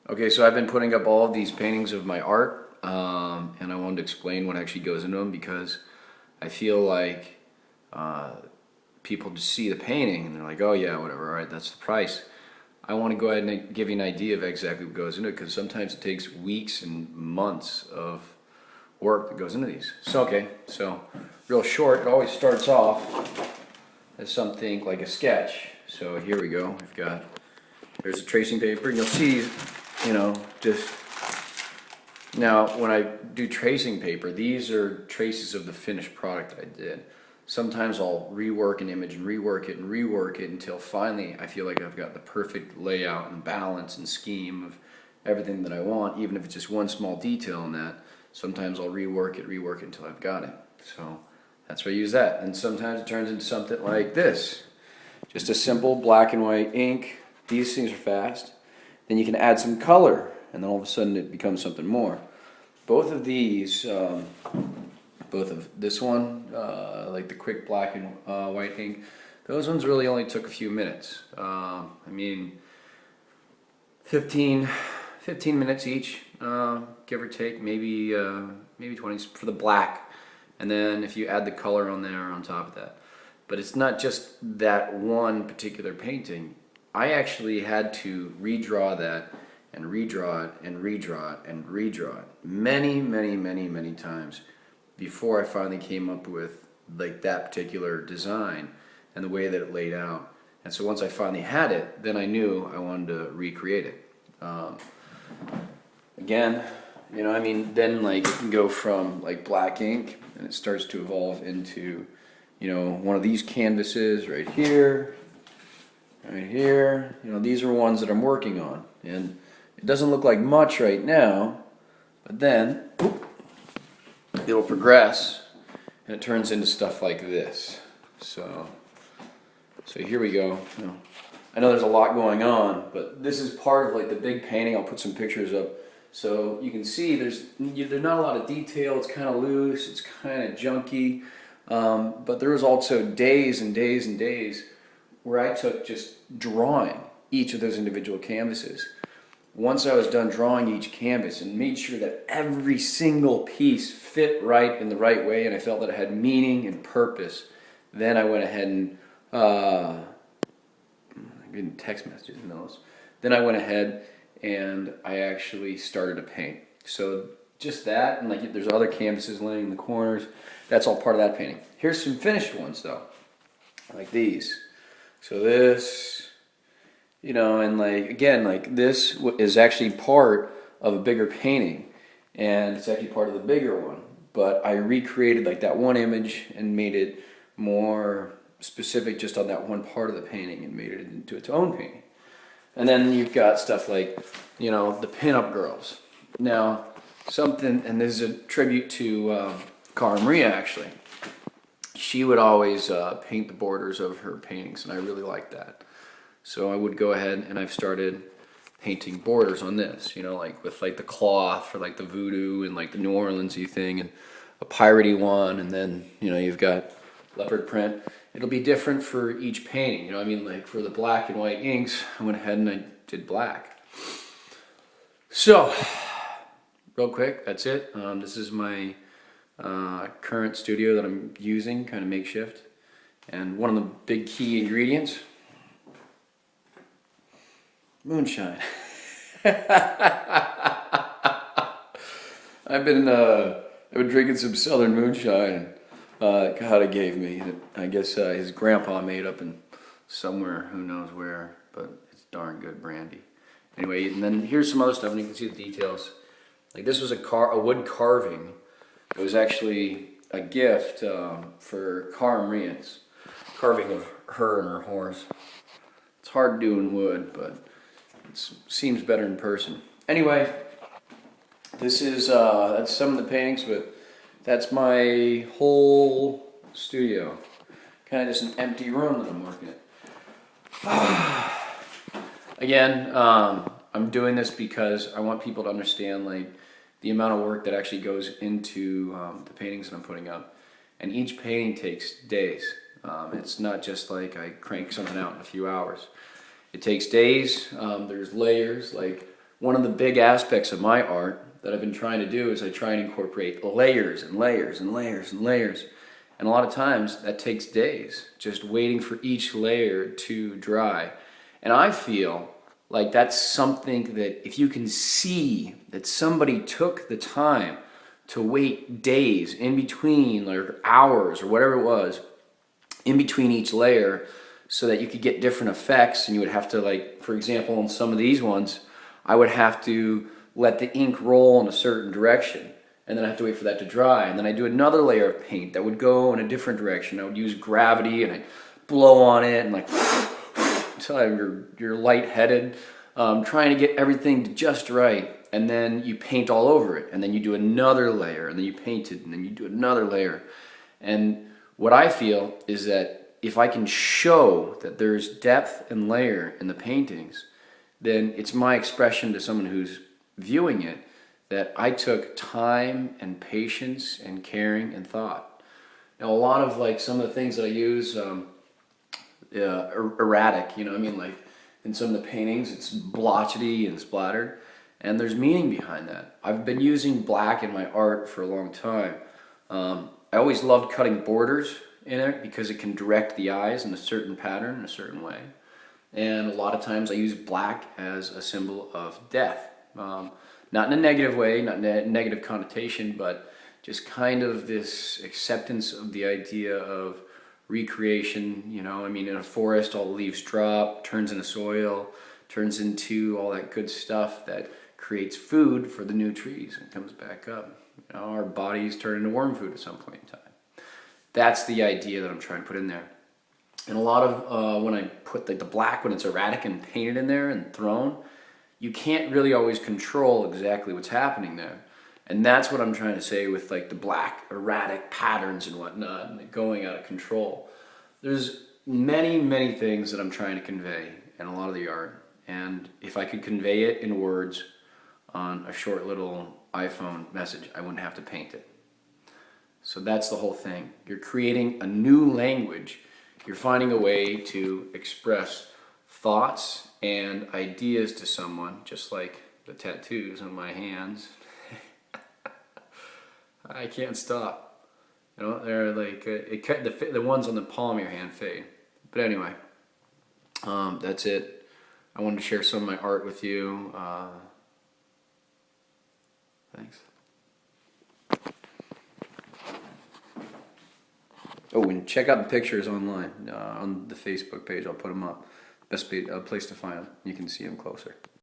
Okay, so I've been putting up all of these paintings of my art, and I wanted to explain what actually goes into them because I feel like people just see the painting and they're like, oh yeah, whatever, all right, that's the price. I want to go ahead and give you an idea of exactly what goes into it because sometimes it takes weeks and months of work that goes into these. So real short, it always starts off as something like a sketch. So here we go, there's a tracing paper, and you'll see, just now when I do tracing paper, these are traces of the finished product that I did. Sometimes I'll rework an image and rework it until finally I feel like I've got the perfect layout and balance and scheme of everything that I want, even if it's just one small detail in that. Sometimes I'll rework it until I've got it. So that's why I use that. And sometimes it turns into something like this. Just a simple black and white ink. These things are fast. Then you can add some color, and then all of a sudden it becomes something more. Both of these, both of this one, like the quick black and white ink, those ones really only took a few minutes. I mean, 15 minutes each, give or take, maybe 20 for the black, and then if you add the color on there on top of that. But it's not just that one particular painting. I actually had to redraw that and redraw it and redraw it and redraw it many times before I finally came up with like that particular design and the way that it laid out. And so once I finally had it, then I knew I wanted to recreate it. Again, then like it can go from like black ink and it starts to evolve into, one of these canvases right here. Right here, these are ones that I'm working on, and it doesn't look like much right now, but then it'll progress, and it turns into stuff like this. So here we go. I know there's a lot going on, but this is part of like the big painting. I'll put some pictures up so you can see there's not a lot of detail. It's kind of loose. It's kind of junky, but there was also days and days and days where I took just drawing each of those individual canvases. Once I was done drawing each canvas and made sure that every single piece fit right in the right way and I felt that it had meaning and purpose, then I went ahead and, I'm getting text messages and those. Then I went ahead and I actually started to paint. So just that, and like there's other canvases laying in the corners, that's all part of that painting. Here's some finished ones though, like these. So this, and like, again, like this is actually part of a bigger painting, and it's actually part of the bigger one, but I recreated like that one image and made it more specific just on that one part of the painting and made it into its own painting. And then you've got stuff like, the pinup girls. Now, and this is a tribute to Cara Maria actually. She would always paint the borders of her paintings, and I really liked that. So I would go ahead and I've started painting borders on this, like with like the cloth for like the voodoo and like the New Orleans-y thing, and a piratey one, and then you've got leopard print. It'll be different for each painting. Like for the black and white inks, I went ahead and I did black. So real quick, that's it. This is my current studio that I'm using, kind of makeshift, and one of the big key ingredients, moonshine. I've been drinking some Southern moonshine. God gave me. I guess his grandpa made up in somewhere, who knows where, but it's darn good brandy. Anyway, and then here's some other stuff, and you can see the details. Like this was a wood carving. It was actually a gift for Cara Maria's carving of her and her horse. It's hard to do in wood, but it seems better in person. Anyway, this is that's some of the paintings, but that's my whole studio. Kind of just an empty room that I'm working at. Again, I'm doing this because I want people to understand like the amount of work that actually goes into the paintings that I'm putting up. And each painting takes days. It's not just like I crank something out in a few hours. It takes days. There's layers, like one of the big aspects of my art that I've been trying to do is I try and incorporate layers and layers and layers and layers. And a lot of times that takes days, just waiting for each layer to dry. And I feel like that's something that if you can see that somebody took the time to wait days in between, or hours, or whatever it was, in between each layer, so that you could get different effects, and you would have to, like, for example, on some of these ones, I would have to let the ink roll in a certain direction, and then I have to wait for that to dry, and then I do another layer of paint that would go in a different direction. I would use gravity, and I'd blow on it, and like, until you're lightheaded, trying to get everything just right. And then you paint all over it, and then you do another layer, and then you paint it, and then you do another layer. And what I feel is that if I can show that there's depth and layer in the paintings, then it's my expression to someone who's viewing it that I took time and patience and caring and thought. Now, a lot of, like, some of the things that I use, erratic, you know what I mean? Like, in some of the paintings, it's blotchy and splattered. And there's meaning behind that. I've been using black in my art for a long time. I always loved cutting borders in it because it can direct the eyes in a certain pattern, in a certain way. And a lot of times I use black as a symbol of death. Not in a negative way, not in a negative connotation, but just kind of this acceptance of the idea of recreation. You know, I mean, in a forest, all the leaves drop, turns into soil, turns into all that good stuff that creates food for the new trees and comes back up. You know, our bodies turn into worm food at some point in time. That's the idea that I'm trying to put in there. And a lot of when I put the black, when it's erratic and painted in there and thrown, you can't really always control exactly what's happening there. And that's what I'm trying to say with, like, the black erratic patterns and whatnot, and going out of control. There's many, many things that I'm trying to convey in a lot of the art. And if I could convey it in words on a short little iPhone message, I wouldn't have to paint it. So that's the whole thing. You're creating a new language. You're finding a way to express thoughts and ideas to someone, just like the tattoos on my hands. I can't stop. You know, they're like, the ones on the palm of your hand fade. But anyway, that's it. I wanted to share some of my art with you. Thanks. Oh, and check out the pictures online on the Facebook page. I'll put them up. Best place to find them. You can see them closer.